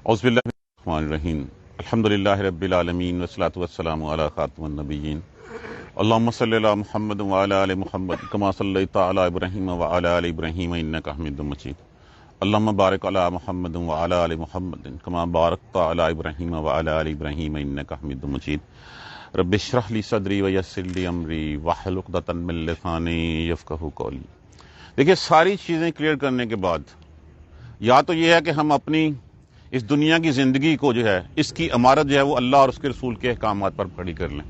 اعوذ باللہ من الرحمن الرحیم الحمدللہ رب العالمین والصلاۃ والسلام علی خاتم النبیین اللہم صلی علی محمد وعلی آل محمد کما صلیت علی ابراہیم وعلی آل ابراہیم انک حمید مجید اللہم بارک علی محمد وعلی آل محمد کما بارکت علی ابراہیم وعلی آل ابراہیم انک حمید مجید رب اشرح لی صدری ویسر لی امری واحلل عقدۃ من لسانی یفقہوا قولی۔ دیکھیے، ساری چیزیں کلیئر کرنے کے بعد یا تو یہ ہے کہ ہم اپنی اس دنیا کی زندگی کو جو ہے، اس کی عمارت جو ہے وہ اللہ اور اس کے رسول کے احکامات پر کھڑی کر لیں۔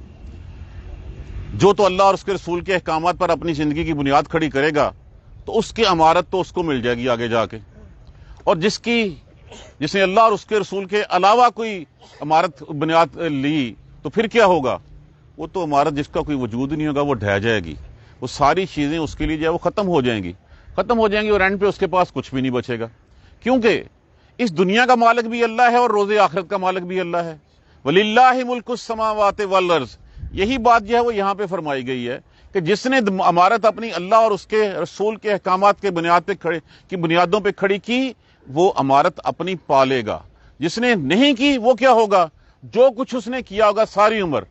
جو تو اللہ اور اس کے رسول کے احکامات پر اپنی زندگی کی بنیاد کھڑی کرے گا تو اس کی عمارت تو اس کو مل جائے گی آگے جا کے، اور جس نے اللہ اور اس کے رسول کے علاوہ کوئی عمارت بنیاد لی تو پھر کیا ہوگا؟ وہ تو عمارت جس کا کوئی وجود نہیں ہوگا، وہ ڈھہ جائے گی۔ وہ ساری چیزیں اس کے لیے جو ہے وہ ختم ہو جائیں گی اور اینڈ پہ اس کے پاس کچھ بھی نہیں بچے گا، کیونکہ اس دنیا کا مالک بھی اللہ ہے اور روز آخرت کا مالک بھی اللہ ہے۔ وَلِلَّهِ مُلْكُ السَّمَاوَاتِ وَالْأَرْضِ، یہی بات جو ہے وہ یہاں پہ فرمائی گئی ہے کہ جس نے عمارت اپنی اللہ اور اس کے رسول کے احکامات کے بنیادوں پہ کھڑی کی، وہ عمارت اپنی پالے گا۔ جس نے نہیں کی وہ کیا ہوگا؟ جو کچھ اس نے کیا ہوگا ساری عمر،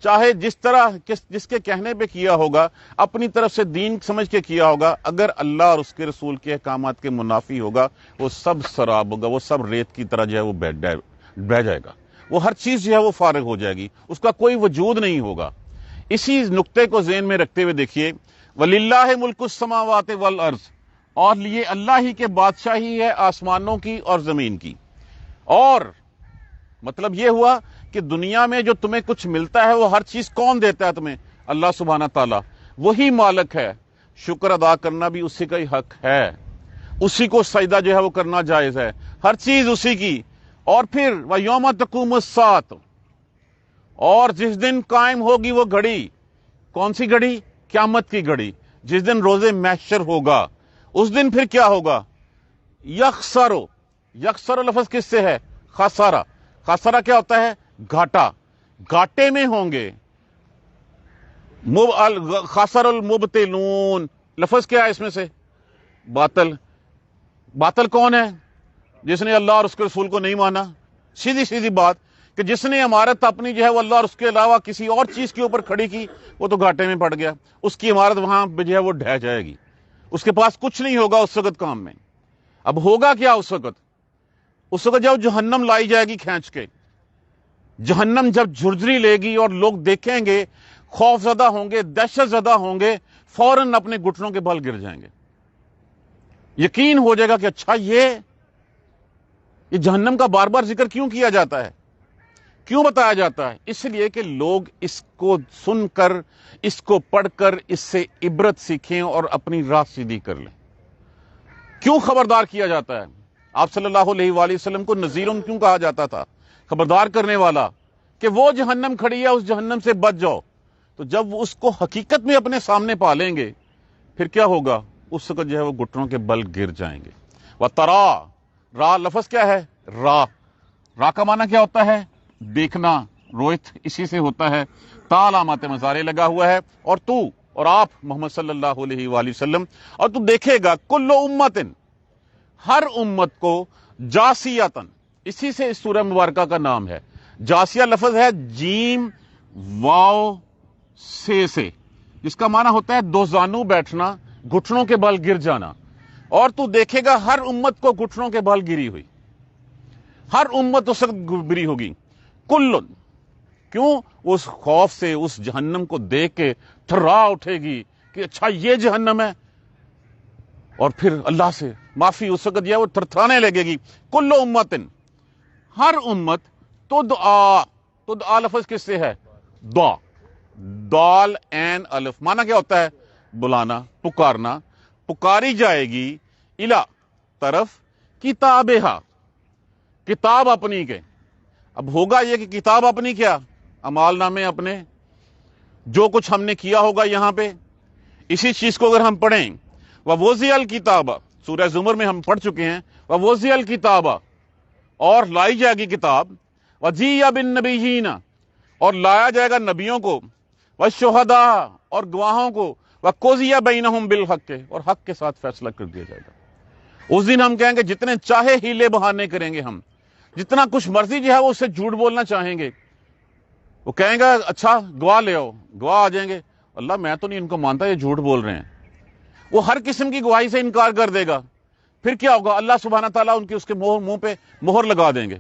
چاہے جس طرح جس کے کہنے پہ کیا ہوگا، اپنی طرف سے دین سمجھ کے کیا ہوگا، اگر اللہ اور اس کے رسول کے احکامات کے منافی ہوگا، وہ سب سراب ہوگا، وہ سب ریت کی طرح جو ہے وہ بہہ جائے گا، وہ ہر چیز جو ہے وہ فارغ ہو جائے گی، اس کا کوئی وجود نہیں ہوگا۔ اسی نقطے کو ذہن میں رکھتے ہوئے دیکھیے، وَلِلَّهِ مُلْكُ السَّمَاوَاتِ وَالْأَرْضِ، اور لیے اللہ ہی کے بادشاہی ہے آسمانوں کی اور زمین کی۔ اور مطلب یہ ہوا کہ دنیا میں جو تمہیں کچھ ملتا ہے وہ ہر چیز کون دیتا ہے تمہیں؟ اللہ سبحانہ تعالیٰ، وہی مالک ہے۔ شکر ادا کرنا بھی اسی کا ہی حق ہے، اسی کو سجدہ جو ہے وہ کرنا جائز ہے، ہر چیز اسی کی۔ اور پھر وَيَوْمَ تَقُومُ السَّاعَةُ، اور جس دن قائم ہوگی وہ گھڑی، کون سی گھڑی؟ قیامت کی گھڑی، جس دن روز محشر ہوگا، اس دن پھر کیا ہوگا؟ یخسر لفظ کس سے ہے؟ خسارہ۔ خسارہ کیا ہوتا ہے؟ گھاٹا، گھاٹے میں ہوں گے۔ خسر المبتلون لفظ کیا ہے اس میں سے؟ باطل۔ باطل کون ہے؟ جس نے اللہ اور اس کے رسول کو نہیں مانا۔ سیدھی بات کہ جس نے عمارت اپنی جو ہے وہ اللہ اور اس کے علاوہ کسی اور چیز کے اوپر کھڑی کی، وہ تو گھاٹے میں پڑ گیا، اس کی عمارت وہاں پہ جو ہے وہ ڈھہ جائے گی، اس کے پاس کچھ نہیں ہوگا اس وقت کام میں۔ اب ہوگا کیا اس وقت جب جہنم لائی جائے گی کھینچ کے، جہنم جب جھرجھری لے گی اور لوگ دیکھیں گے، خوف زدہ ہوں گے، دہشت زدہ ہوں گے، فوراً اپنے گھٹنوں کے بل گر جائیں گے۔ یقین ہو جائے گا کہ اچھا یہ جہنم کا بار بار ذکر کیوں کیا جاتا ہے، کیوں بتایا جاتا ہے؟ اس لیے کہ لوگ اس کو سن کر، اس کو پڑھ کر اس سے عبرت سیکھیں اور اپنی راہ سیدھی کر لیں۔ کیوں خبردار کیا جاتا ہے؟ آپ صلی اللہ علیہ وآلہ وسلم کو نذیرن کیوں کہا جاتا تھا؟ خبردار کرنے والا، کہ وہ جہنم کھڑی ہے، اس جہنم سے بچ جاؤ۔ تو جب وہ اس کو حقیقت میں اپنے سامنے پالیں گے، پھر کیا ہوگا؟ اس وقت جو ہے وہ گھٹنوں کے بل گر جائیں گے۔ وَتَرَا، را لفظ کیا ہے؟ را کا معنی کیا ہوتا ہے؟ دیکھنا، رویت اسی سے ہوتا ہے، تا علامات مضارع لگا ہوا ہے، اور تو اور آپ محمد صلی اللہ علیہ وآلہ وسلم، اور تو دیکھے گا کل امتن، ہر امت کو، جاسیتن، اسی سے اس سورہ مبارکہ کا نام ہے۔ جاسیہ لفظ ہے جیم واو سے، جس کا معنی ہوتا ہے دو زانو بیٹھنا، گھٹنوں کے بل گر جانا۔ اور تو دیکھے گا ہر امت کو گھٹنوں کے بل گری ہوئی، ہر امت اس وقت گری ہوگی۔ کلن، کیوں؟ اس خوف سے، اس جہنم کو دیکھ کے تھرا اٹھے گی کہ اچھا یہ جہنم ہے، اور پھر اللہ سے معافی اس وقت وہ تھرتھرانے لگے گی۔ کل امتن، ہر امت، تدعا لفظ کس سے ہے؟ دعا، دال این الف، معنی کیا ہوتا ہے؟ بلانا، پکارنا، پکاری جائے گی، الا، طرف، کتابہا، کتاب اپنی کے۔ اب ہوگا یہ کہ کتاب اپنی کیا؟ اعمال نامے اپنے، جو کچھ ہم نے کیا ہوگا یہاں پہ، اسی چیز کو اگر ہم پڑھیں، وَوُزِعَ الْكِتَابَ، سورہ زمر میں ہم پڑھ چکے ہیں، وَوُزِعَ الْكِتَابَ، اور لائی جائے گی کتاب، وَجِیَّ بِالنَّبِیِّینَ، اور لایا جائے گا نبیوں کو، وَالشُّہَدَاء، اور گواہوں کو، وَقُضِیَ بَیْنَہُم بِالْحَقِّ، اور حق کے ساتھ فیصلہ کر دیا جائے گا۔ اس دن ہم کہیں گے جتنے چاہے ہیلے بہانے کریں گے ہم، جتنا کچھ مرضی جو ہے وہ اس سے جھوٹ بولنا چاہیں گے. وہ کہیں گا اچھا گواہ لے آؤ, گواہ آ جائیں گے, اللہ میں تو نہیں ان کو مانتا, یہ جھوٹ بول رہے ہیں. وہ ہر قسم کی گواہی سے انکار کر دے گا. پھر کیا ہوگا, اللہ سبحانہ تعالیٰ ان کی اس کے منہ پہ مہر لگا دیں گے,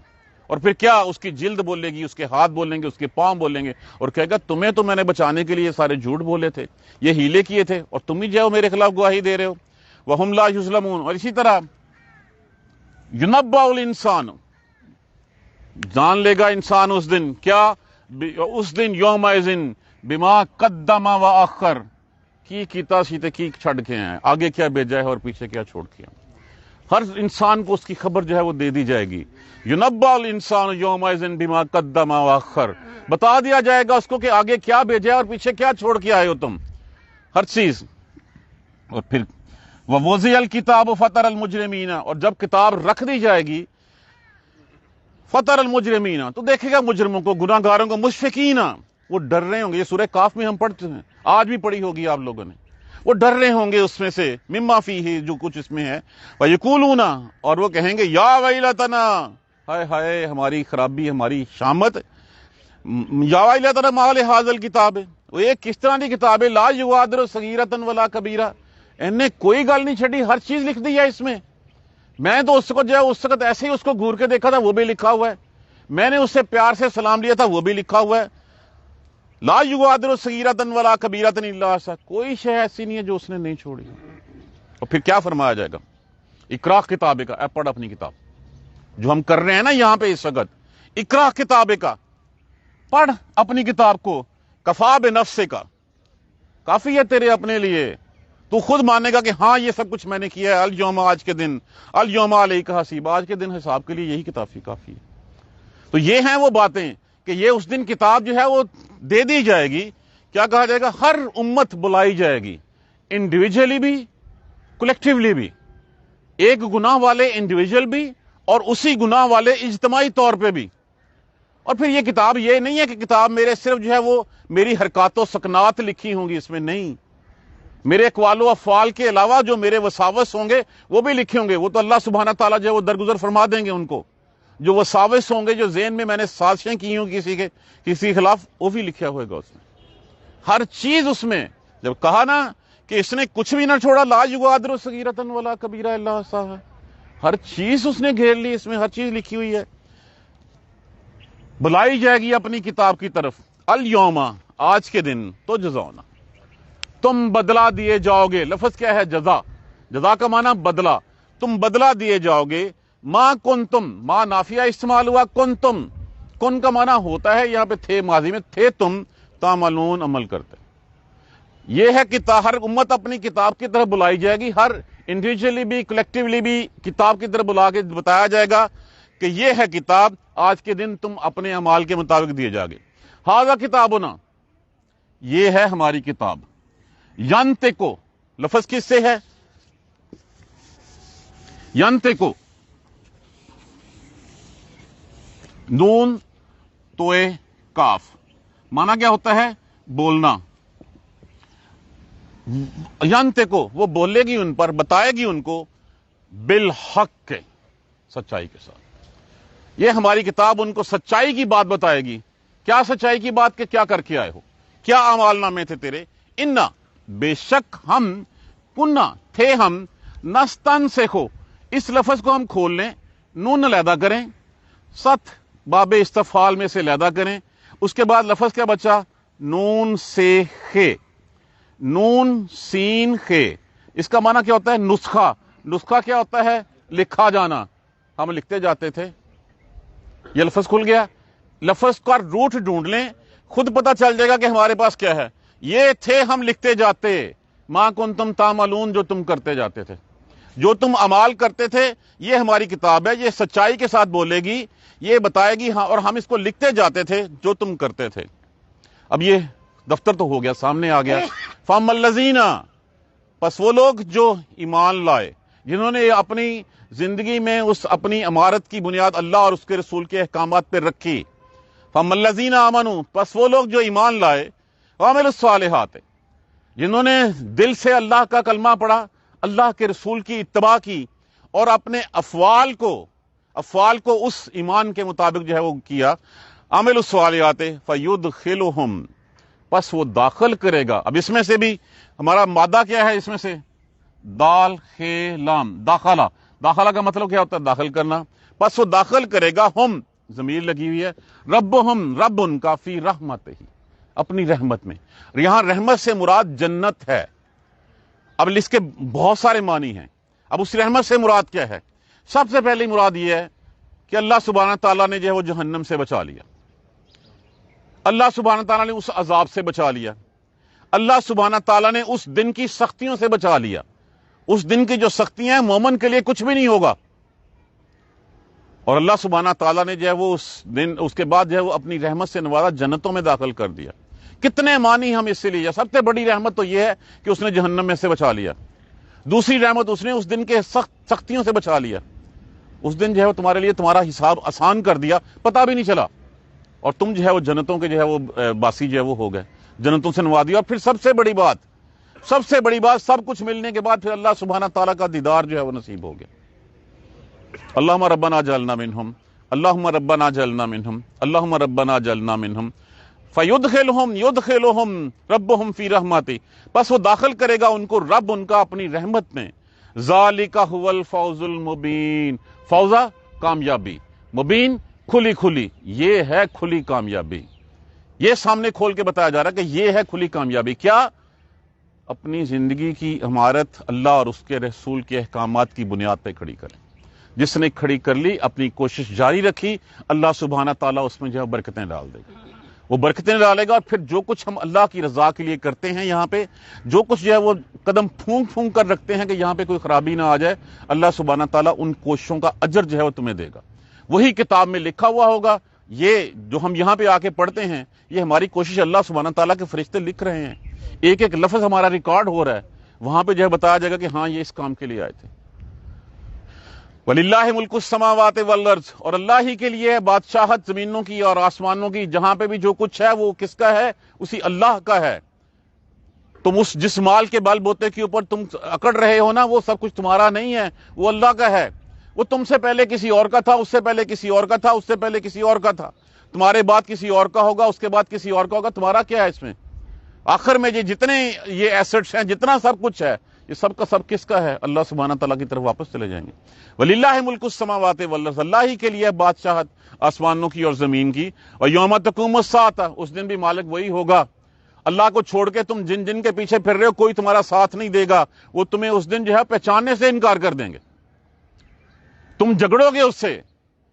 اور پھر کیا اس کی جلد بولے گی, اس کے ہاتھ بولیں گے, اس کے پاؤں بولیں گے, اور کہے گا تمہیں تو میں نے بچانے کے لیے سارے جھوٹ بولے تھے, یہ ہیلے کیے تھے, اور تم ہی جو میرے خلاف گواہی دے رہے ہو. وَهُمْ لَا يُظْلَمُونَ. اور اسی طرح يُنَبَّأُ الْإِنسَانُ, جان لے گا انسان اس دن, کیا, اس دن یومئذ بما قدم وآخر, کی کیتا سیتے کی چھڑ کے ہیں, آگے کیا بھیجا ہے اور پیچھے کیا چھوڑ کے. ہر انسان کو اس کی خبر جو ہے وہ دے دی جائے گی. يُنَبَّأُ الْإِنسَانُ يَوْمَئِذٍ بِمَا قَدَّمَ وَأَخَّرَ, بتا دیا جائے گا اس کو کہ آگے کیا بھیجا ہے اور پیچھے کیا چھوڑ کے آئے ہو تم, ہر چیز. اور پھر وَوُضِعَ الْكِتَابُ فَتَرَى الْمُجْرِمِينَ, اور جب کتاب رکھ دی جائے گی, فَتَرَى الْمُجْرِمِينَ, تو دیکھے گا مجرموں کو, گناہگاروں کو, مشفقین, وہ ڈر رہے ہوں گے. یہ سورہ کاف میں ہم پڑھتے ہیں, آج بھی پڑھی ہوگی آپ لوگوں نے. وہ ڈر رہے ہوں گے اس میں سے, مما فیہ, جو کچھ اس میں ہے. وَيَقُولُونَ, اور وہ کہیں گے یا ویلتنا, ہائے ہائے ہماری خرابی, ہماری شامت. یا ویلتنا ما لہذا الکتاب, وہ ایک کس طرح کی کتاب ہے, لا یغادر صغیرۃ ولا کبیرہ, انہیں کوئی گل نہیں چھڑی, ہر چیز لکھ دی ہے اس میں. میں تو اس کو جو ہے اس وقت ایسے ہی اس کو گور کے دیکھا تھا, وہ بھی لکھا ہوا ہے. میں نے اس سے پیار سے سلام لیا تھا, وہ بھی لکھا ہوا ہے. لا یغادر صغیرۃ ولا کبیرۃ الا احصاها, کوئی شے ایسی نہیں ہے جو اس نے نہیں چھوڑی. اور پھر کیا فرمایا جائے گا, اقرا کتاب کا, اے پڑھ اپنی کتاب, جو ہم کر رہے ہیں نا یہاں پہ اس وقت. اقرا کتاب کا, پڑھ اپنی کتاب کو. کفا بنفسک, کافی ہے تیرے اپنے لیے, تو خود مانے گا کہ ہاں یہ سب کچھ میں نے کیا ہے. الیوم, آج کے دن, الیوم علیک حسیب, آج کے دن حساب کے لیے یہی کتاب کافی ہے. تو یہ ہیں وہ باتیں کہ یہ اس دن کتاب جو ہے وہ دے دی جائے گی. کیا کہا جائے گا, ہر امت بلائی جائے گی, انڈیویجولی بھی کلیکٹیولی بھی. ایک گناہ والے انڈیویجول بھی, اور اسی گناہ والے اجتماعی طور پہ بھی. اور پھر یہ کتاب یہ نہیں ہے کہ کتاب میرے صرف جو ہے وہ میری حرکات و سکنات لکھی ہوں گی اس میں, نہیں. میرے اقوال و افعال کے علاوہ جو میرے وساوس ہوں گے وہ بھی لکھے ہوں گے. وہ تو اللہ سبحانہ تعالیٰ جو ہے وہ درگزر فرما دیں گے ان کو. جو وساوس ہوں گے, جو ذہن میں میں نے سازشیں کی ہوں کسی کے خلاف, وہ بھی لکھا ہوئے گا اس میں. ہر چیز اس میں. جب کہا نا کہ اس نے کچھ بھی نہ چھوڑا, لا یغادر صغیرۃ ولا کبیرہ الا احصاها, ہر چیز اس نے گھیر لی, اس میں ہر چیز لکھی ہوئی ہے. بلائی جائے گی اپنی کتاب کی طرف. الیوم, آج کے دن, تو جزاؤنا, تم بدلہ دیے جاؤ گے. لفظ کیا ہے, جزا. جزا کا معنی بدلہ, تم بدلہ دیے جاؤ گے. ما کنتم, ما نافیہ استعمال ہوا, کنتم, کن کا معنی ہوتا ہے یہاں پہ تھے, ماضی میں تھے تم, تعملون, عمل کرتے. یہ ہے کہ ہر امت اپنی کتاب کی طرف بلائی جائے گی, ہر انڈیویجولی بھی کلیکٹیولی بھی کتاب کی طرف بلا کے بتایا جائے گا کہ یہ ہے کتاب, آج کے دن تم اپنے اعمال کے مطابق دیے جاؤ گے. ھذا کتابنا, یہ ہے ہماری کتاب. ینطقو, لفظ کس سے ہے, ینطقو, نون توئے کاف, معنی کیا ہوتا ہے, بولنا. ینطقو, وہ بولے گی ان پر, بتائے گی ان کو, بالحق کے, سچائی کے ساتھ. یہ ہماری کتاب ان کو سچائی کی بات بتائے گی. کیا سچائی کی بات, کہ کیا کر کے آئے ہو, کیا اعمال نامے تھے تیرے. انا, بے شک ہم, کنا, تھے ہم, نستنسخ, اس لفظ کو ہم کھول لیں, نون علیحدہ کریں, ست باب استفعال میں سے علیحدہ کریں, اس کے بعد لفظ کیا بچا, نون سے خے, نون سین خے. اس کا معنی کیا ہوتا ہے, نسخہ. نسخہ کیا ہوتا ہے, لکھا جانا, ہم لکھتے جاتے تھے. یہ لفظ کھل گیا. لفظ کا روٹ ڈھونڈ لیں, خود پتہ چل جائے گا کہ ہمارے پاس کیا ہے. یہ تھے ہم لکھتے جاتے, ما کنتم تعملون, جو تم کرتے جاتے تھے, جو تم عمال کرتے تھے, یہ ہماری کتاب ہے. یہ سچائی کے ساتھ بولے گی, یہ بتائے گی, ہاں, اور ہم اس کو لکھتے جاتے تھے جو تم کرتے تھے. اب یہ دفتر تو ہو گیا, سامنے آ گیا. فَأَمَّا الَّذِينَ, پس وہ لوگ جو ایمان لائے, جنہوں نے اپنی زندگی میں اس اپنی عمارت کی بنیاد اللہ اور اس کے رسول کے احکامات پر رکھی. فَأَمَّا الَّذِينَ آمَنُوا, پس وہ لوگ جو ایمان لائے, وَعَمِلُوا الصَّالِحَاتِ, جنہوں نے دل سے اللہ کا کلمہ پڑھا, اللہ کے رسول کی اتباع کی, اور اپنے افعال کو, افعال کو اس ایمان کے مطابق جو ہے وہ کیا، عمل الصالحات فیدخلہم، پس وہ داخل کرے گا۔ اب اس میں سے بھی ہمارا مادہ کیا ہے، اس میں سے دال خے لام، داخلہ، داخلہ کا مطلب کیا ہوتا ہے؟ داخل کرنا۔ پس وہ داخل کرے گا، ہم ضمیر لگی ہوئی ہے، ربہم، رب ان کا، فی رحمتہ، اپنی رحمت میں۔ یہاں رحمت سے مراد جنت ہے۔ اب اس کے بہت سارے معنی ہیں۔ اب اس رحمت سے مراد کیا ہے؟ سب سے پہلی مراد یہ ہے کہ اللہ سبحانہ تعالیٰ نے جو ہے وہ جہنم سے بچا لیا، اللہ سبحانہ تعالیٰ نے اس عذاب سے بچا لیا، اللہ سبحانہ تعالیٰ نے اس دن کی سختیوں سے بچا لیا۔ اس دن کی جو سختیاں ہیں مومن کے لیے کچھ بھی نہیں ہوگا، اور اللہ سبحانہ تعالیٰ نے جو ہے وہ اس کے بعد جو ہے وہ اپنی رحمت سے نوازا، جنتوں میں داخل کر دیا۔ کتنے معنی ہم اس سے لیے۔ سب سے بڑی رحمت تو یہ ہے کہ اس نے جہنم میں سے بچا لیا۔ دوسری رحمت، اس نے اس دن کے سختیوں سے بچا لیا۔ اس دن جو ہے وہ تمہارے لیے تمہارا حساب آسان کر دیا، پتہ بھی نہیں چلا، اور تم جو ہے وہ جنتوں کے جو ہے وہ باسی جو ہے وہ ہو گئے، جنتوں سے نواز دیا۔ اور پھر سب سے بڑی بات، سب کچھ ملنے کے بعد پھر اللہ سبحانہ تعالیٰ کا دیدار جو ہے وہ نصیب ہو گیا۔ اللہم ربنا اجعلنا منہم، اللہم ربنا اجعلنا منہم، اللہم ربنا اجعلنا منہم، یدخلہم ربہم فی رحمتہ، پس وہ داخل کرے گا ان کو رب ان کا اپنی رحمت میں۔ ذالک هو الفوز المبین، فوزہ کامیابی، مبین کھلی کھلی، یہ ہے کھلی کامیابی۔ یہ سامنے کھول کے بتایا جا رہا ہے کہ یہ ہے کھلی کامیابی۔ کیا؟ اپنی زندگی کی عمارت اللہ اور اس کے رسول کے احکامات کی بنیاد پہ کھڑی کریں۔ جس نے کھڑی کر لی، اپنی کوشش جاری رکھی، اللہ سبحانہ تعالیٰ اس میں جو ہے برکتیں ڈال دے گا، وہ برکتیں ڈالے گا۔ اور پھر جو کچھ ہم اللہ کی رضا کے لیے کرتے ہیں، یہاں پہ جو کچھ جو ہے وہ قدم پھونک پھونک کر رکھتے ہیں کہ یہاں پہ کوئی خرابی نہ آ جائے، اللہ سبحانہ تعالیٰ ان کوششوں کا اجر جو ہے وہ تمہیں دے گا۔ وہی کتاب میں لکھا ہوا ہوگا۔ یہ جو ہم یہاں پہ آ کے پڑھتے ہیں، یہ ہماری کوشش اللہ سبحانہ تعالیٰ کے فرشتے لکھ رہے ہیں، ایک ایک لفظ ہمارا ریکارڈ ہو رہا ہے۔ وہاں پہ جو ہے بتایا جائے گا کہ ہاں یہ اس کام کے لیے آئے تھے۔ وَلِلَّهِ مُلْكُ السَّمَاوَاتِ وَالْأَرْضِ، اور اللہ ہی کے لیے ہے بادشاہت زمینوں کی اور آسمانوں کی۔ جہاں پہ بھی جو کچھ ہے وہ کس کا ہے؟ اسی اللہ کا ہے۔ تم اس جس مال کے بل بوتے کے اوپر تم اکڑ رہے ہو نا، وہ سب کچھ تمہارا نہیں ہے، وہ اللہ کا ہے۔ وہ تم سے پہلے کسی اور کا تھا، اس سے پہلے کسی اور کا تھا، اس سے پہلے کسی اور کا تھا، تمہارے بعد کسی اور کا ہوگا، اس کے بعد کسی اور کا ہوگا۔ تمہارا کیا ہے اس میں؟ آخر میں یہ جتنے یہ ایسٹس ہیں، جتنا سب کچھ ہے، یہ سب کا سب کس کا ہے؟ اللہ سبحانہ تعالیٰ کی طرف واپس چلے جائیں گے۔ وَلِلَّهِ مُلْكُ السَّمَاوَاتِ وَالْأَرْضِ، اللہ ہی کے لیے بادشاہت آسمانوں کی اور زمین کی۔ اور یوم تقوم الساعۃ، اس دن بھی مالک وہی ہوگا۔ اللہ کو چھوڑ کے تم جن جن کے پیچھے پھر رہے ہو، کوئی تمہارا ساتھ نہیں دے گا۔ وہ تمہیں اس دن جو ہے پہچاننے سے انکار کر دیں گے۔ تم جھگڑو گے اس سے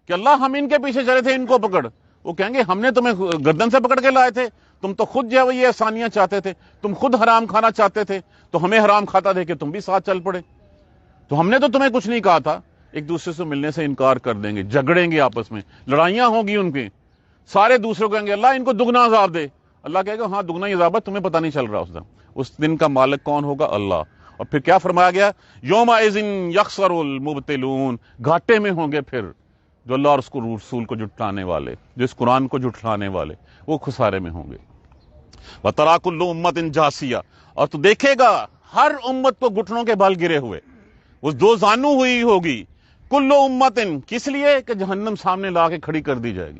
کہ اللہ ہم ان کے پیچھے چلے تھے، ان کو پکڑ۔ وہ کہیں گے ہم نے تمہیں گردن سے پکڑ کے لائے تھے، تم تو خود جو ہے وہ یہ آسانیاں چاہتے تھے، تم خود حرام کھانا چاہتے تھے، تو ہمیں حرام کھاتا دیکھ کے تم بھی ساتھ چل پڑے، تو ہم نے تو تمہیں کچھ نہیں کہا تھا۔ ایک دوسرے سے ملنے سے انکار کر دیں گے، جھگڑیں گے آپس میں، لڑائیاں ہوں گی ان کی۔ سارے دوسروں کہیں گے اللہ ان کو دگنا عذاب دے۔ اللہ کہے گا ہاں دگنا ہی عذاب ہے، تمہیں پتہ نہیں چل رہا۔ اس دن کا مالک کون ہوگا؟ اللہ۔ اور پھر کیا فرمایا گیا؟ یومئذ یخسر المبطلون، گھاٹے میں ہوں گے پھر جو اللہ اور اس کو رسول کو جھٹلانے والے، جو اس قرآن کو جھٹلانے والے، وہ خسارے میں ہوں گے۔ وَتَرَىٰ كُلُّ أُمَّةٍ جَاثِيَةً، اور تو دیکھے گا ہر امت کو گھٹنوں کے بل گرے ہوئے، وہ دو زانو ہوئی ہوگی۔ کل امت، کس لیے؟ کہ جہنم سامنے لا کے کھڑی کر دی جائے گی۔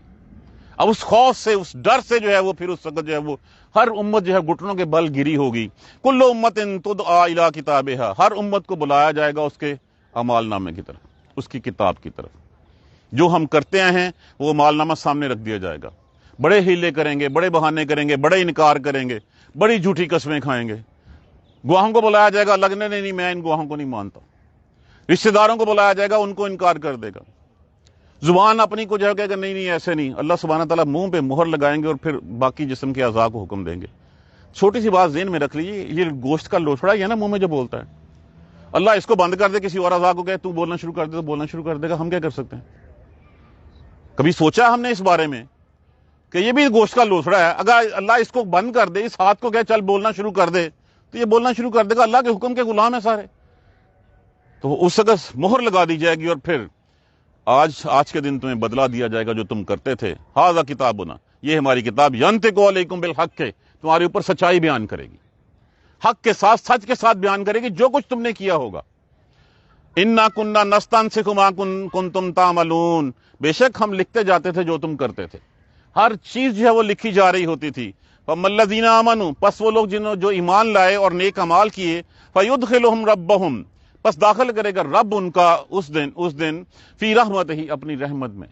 اب اس خوف سے، اس ڈر سے جو ہے وہ پھر اس وقت جو ہے وہ ہر امت جو ہے گھٹنوں کے بل گری ہوگی۔ کل امت تدعیٰ الی کتابہا، ہر امت کو بلایا جائے گا اس کے اعمال نامے کی طرف، اس کی کتاب کی طرف۔ جو ہم کرتے ہیں وہ اعمال نامہ سامنے رکھ دیا جائے گا۔ بڑے ہیلے کریں گے، بڑے بہانے کریں گے، بڑے انکار کریں گے، بڑی جھوٹی قسمیں کھائیں گے۔ گواہوں کو بلایا جائے گا، لگنے نہیں میں ان گواہوں کو نہیں مانتا۔ رشتہ داروں کو بلایا جائے گا، ان کو انکار کر دے گا۔ زبان اپنی کو جو ہے کہ نہیں ایسے نہیں، اللہ سبحانہ تعالیٰ منہ پہ مہر لگائیں گے اور پھر باقی جسم کے اعضاء کو حکم دیں گے۔ چھوٹی سی بات ذہن میں رکھ لیجیے، یہ گوشت کا لوتھڑا ہی ہے نا منہ میں جو بولتا ہے، اللہ اس کو بند کر دے، کسی اور اعضاء کو کہے تو بولنا شروع کر دے تو بولنا شروع کر دے گا، ہم کیا کر سکتے ہیں؟ کبھی سوچا ہم نے اس بارے میں کہ یہ بھی گوشت کا لوتھڑا ہے، اگر اللہ اس کو بند کر دے، اس ہاتھ کو کہے چل بولنا شروع کر دے تو یہ بولنا شروع کر دے گا۔ اللہ کے حکم کے غلام ہیں سارے، تو اس وقت مہر لگا دی جائے گی اور پھر آج کے دن تمہیں بدلہ دیا جائے گا جو تم کرتے تھے۔ ھذا کتابنا، یہ ہماری کتاب، ینطق علیکم بالحق، تمہارے اوپر سچائی بیان کرے گی، حق کے ساتھ، سچ کے ساتھ بیان کرے گی جو کچھ تم نے کیا ہوگا۔ انا کننا نستنسخ ما کنتم تعملون، بے شک ہم لکھتے جاتے تھے جو تم کرتے تھے، ہر چیز جو ہے وہ لکھی جا رہی ہوتی تھی۔ فَالَّذِينَ آمَنُوا، پس وہ لوگ جنہوں جو ایمان لائے اور نیک اعمال کیے، فَيُدْخِلُهُمْ رَبُّهُمْ، پس داخل کرے گا رب ان کا اس دن فی رحمتہ، اپنی رحمت میں۔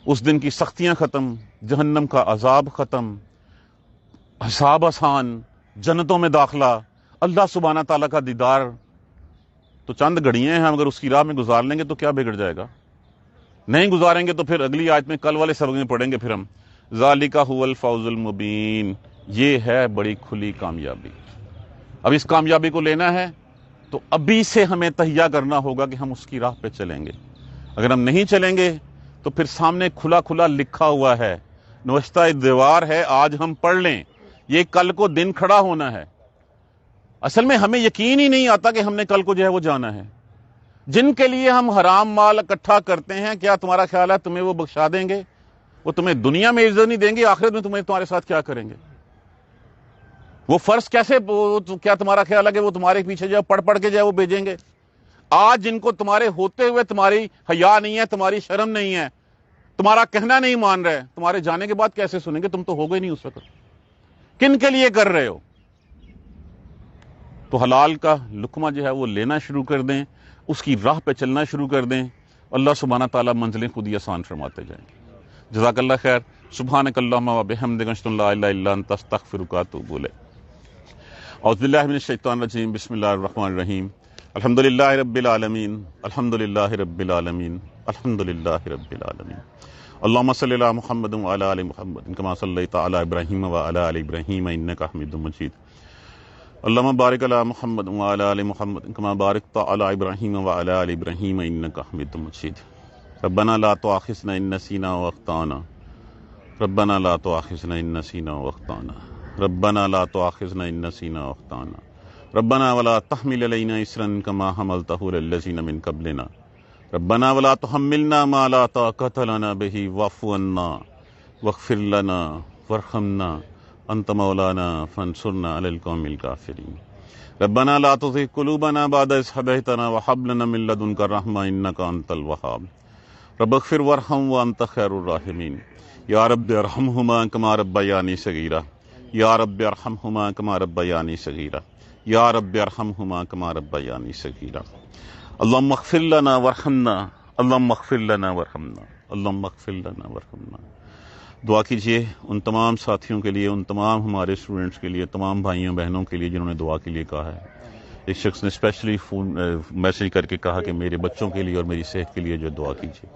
اس دن کی سختیاں ختم، جہنم کا عذاب ختم، حساب آسان، جنتوں میں داخلہ، اللہ سبحانہ تعالیٰ کا دیدار۔ تو چند گھڑیاں ہیں، ہم اگر اس کی راہ میں گزار لیں گے تو کیا بگڑ جائے گا؟ نہیں گزاریں گے تو پھر اگلی آیت میں کل والے سبق میں پڑھیں گے پھر ہم، ذالک هو الفوز المبین، یہ ہے بڑی کھلی کامیابی۔ اب اس کامیابی کو لینا ہے تو ابھی سے ہمیں تہیا کرنا ہوگا کہ ہم اس کی راہ پہ چلیں گے۔ اگر ہم نہیں چلیں گے تو پھر سامنے کھلا کھلا لکھا ہوا ہے، نوشتہ دیوار ہے، آج ہم پڑھ لیں، یہ کل کو دن کھڑا ہونا ہے۔ اصل میں ہمیں یقین ہی نہیں آتا کہ ہم نے کل کو جو ہے وہ جانا ہے۔ جن کے لیے ہم حرام مال اکٹھا کرتے ہیں، کیا تمہارا خیال ہے تمہیں وہ بخشا دیں گے؟ وہ تمہیں دنیا میں عزت نہیں دیں گے، آخرت میں تمہارے ساتھ کیا کریں گے؟ وہ فرض کیسے، کیا تمہارا خیال ہے کہ وہ تمہارے پیچھے جو ہے پڑھ پڑھ کے جو ہے وہ بھیجیں گے؟ آج جن کو تمہارے ہوتے ہوئے تمہاری حیا نہیں ہے، تمہاری شرم نہیں ہے، تمہارا کہنا نہیں مان رہے، تمہارے جانے کے بعد کیسے سنیں گے؟ تم تو ہو گئے نہیں اس وقت۔ کن کے لیے کر رہے ہو؟ تو حلال کا لقمہ جو ہے وہ لینا شروع کر دیں، اس کی راہ پہ چلنا شروع کر دیں، اللہ سبحانہ تعالیٰ منزلیں خود ہی آسان فرماتے جائیں گے۔ جزاک اللہ خیر۔ سبحانک اللہم و بحمدک، اشہد ان لا الہ الا انت، استغفرک و اتوب الیک۔ اعوذ باللہ من الشیطان الرجیم، بسم اللہ الرحمن الرحیم۔ الحمدللہ رب العالمین، الحمدللہ رب العالمین، الحمدللہ رب العالمین۔ اللہم صلی علی محمد وعلی آل محمد کما صلیت علی ابراہیم وعلی آل ابراہیم انک حمید مجید۔ اللہم بارک علی محمد وعلی آل محمد کما بارکت علی ابراہیم وعلی آل ابراہیم انک حمید مجید۔ ربنا لا تؤاخذنا ان نسینا واخطانا، ربنا لا تؤاخذنا ان نسینا واخطانا، ربنا لا تؤاخذنا ان نسینا واخطانا، ربنا ولا تحمل علینا اصرا کما حملتہ علی الذین من قبلنا، ربنا ولا تحملنا ما لا طاقۃ لنا به واعف عنا واغفر لنا وارحمنا انت مولانا فانصرنا علی القوم الکافرین۔ ربنا لا تزغ قلوبنا بعد اذ ہدیتنا وہب لنا من لدنک رحمۃ انک انت الوہاب۔ رب اغفر وارحم وانت خیر الراحمین۔ یا رب ارحمہما کما ربیانی صغیرا، یا رب ارحمہما کما ربیانی صغیرا، یا رب ارحمہما کما ربیانی صغیرا۔ اللہم اغفر لنا وارحمنا، اللہم اغفر لنا وارحمنا، اللہم اغفر لنا وارحمنا۔ دعا کیجئے ان تمام ساتھیوں کے لیے، ان تمام ہمارے اسٹوڈنٹس کے لیے، تمام بھائیوں بہنوں کے لیے جنہوں نے دعا کے لیے کہا ہے۔ ایک شخص نے اسپیشلی میسیج کر کے کہا کہ میرے بچوں کے لیے اور میری صحت کے لیے جو دعا کیجیے۔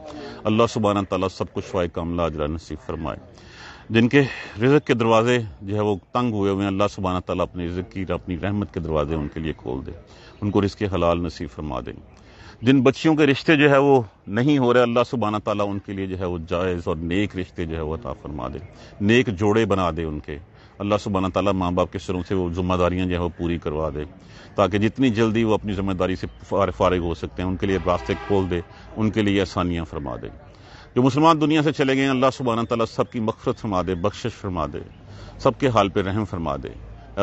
اللہ سبحانہ تعالیٰ سب کچھ شفائے کاملہ اجرا نصیب فرمائے۔ جن کے رزق کے دروازے جو ہے وہ تنگ ہوئے ہوئے ہیں، اللہ سبحانہ تعالیٰ اپنی رزق کی، اپنی رحمت کے دروازے ان کے لیے کھول دے، ان کو رزق حلال نصیب فرما دیں۔ جن بچیوں کے رشتے جو ہے وہ نہیں ہو رہے، اللہ سبحانہ تعالیٰ ان کے لیے جو ہے وہ جائز اور نیک رشتے جو ہے وہ عطا فرما دے، نیک جوڑے بنا دے ان کے۔ اللہ سبحانہ تعالیٰ ماں باپ کے سروں سے وہ ذمہ داریاں جو ہے وہ پوری کروا دے، تاکہ جتنی جلدی وہ اپنی ذمہ داری سے فارغ ہو سکتے ہیں، ان کے لیے راستے کھول دے، ان کے لیے آسانیاں فرما دے۔ جو مسلمان دنیا سے چلے گئے ہیں، اللہ سبحانہ تعالیٰ سب کی مغفرت فرما دے، بخشش فرما دے، سب کے حال پہ رحم فرما دے۔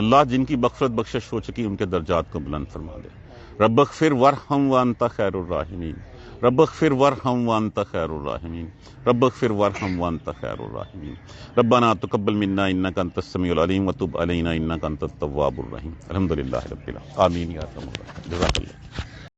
اللہ جن کی مغفرت بخشش ہو چکی، ان کے درجات کو بلند فرما دے۔ رب اغفر وارحم وانت خیر الراحمین، رب اغفر وارحم وانت خیر الراحمین، رب اغفر وارحم وانت خیر الراحمین۔ ربنا تقبل منا انک انت السمیع العلیم وتب علینا انک انت التواب الرحیم۔ الحمدللہ رب العالمین، آمین یا رب العالمین۔ جزاک اللہ۔